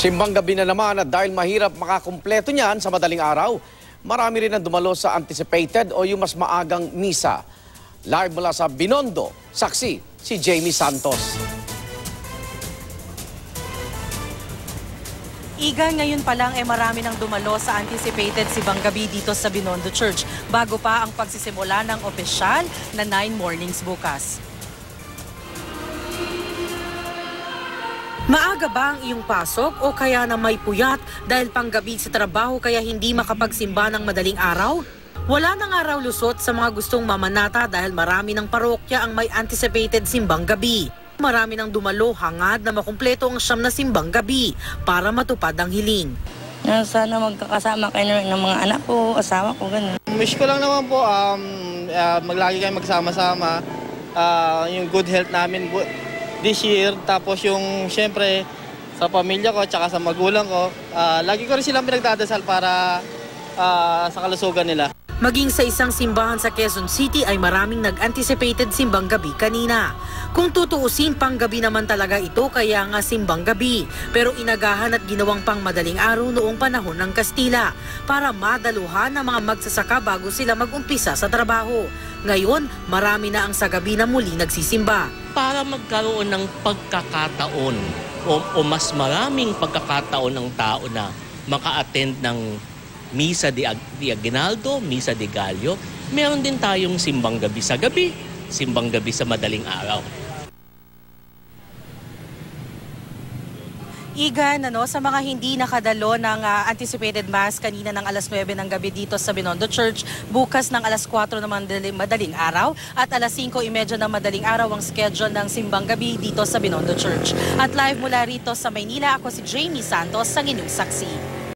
Simbang gabi na naman at dahil mahirap makakumpleto niyan sa madaling araw, marami rin ang dumalo sa anticipated o yung mas maagang misa. Live mula sa Binondo, saksi si Jamie Santos. Iga, ngayon pa lang marami nang dumalo sa anticipated Simbang Gabi dito sa Binondo Church bago pa ang pagsisimula ng opisyal na 9 mornings bukas. Maaga ba ang iyong pasok o kaya na may puyat dahil panggabi sa trabaho kaya hindi makapagsimba ng madaling araw? Wala nang araw lusot sa mga gustong mamanata dahil marami ng parokya ang may anticipated simbang gabi. Marami nang dumalo hangad na makumpleto ang 9 na simbang gabi para matupad ang hiling. Sana magkakasama kayo ng mga anak ko, asawa ko, gano'n. Wish ko lang naman po maglagi kayo magsama-sama, yung good health namin this year, tapos yung siyempre sa pamilya ko tsaka sa magulang ko, lagi ko rin silang pinagdadasal para sa kalusugan nila. Maging sa isang simbahan sa Quezon City ay maraming nag-anticipated simbang gabi kanina. Kung tutuusin, panggabi naman talaga ito kaya nga simbang gabi. Pero inagahan at ginawang pang madaling araw noong panahon ng Kastila para madaluhan ng mga magsasaka bago sila mag-umpisa sa trabaho. Ngayon, marami na ang sa gabi na muli nagsisimba. Para magkaroon ng pagkakataon o mas maraming pagkakataon ng tao na maka-attend ng Misa de Aguinaldo, Misa de Gallo, meron din tayong simbang gabi sa gabi, simbang gabi sa madaling araw. Igan, sa mga hindi nakadalo ng anticipated mass kanina ng alas 9 ng gabi dito sa Binondo Church, bukas ng alas 4 ng madaling araw at alas 5:30 ng madaling araw ang schedule ng simbang gabi dito sa Binondo Church. At live mula rito sa Maynila, ako si Jamie Santos, ang inyong saksi.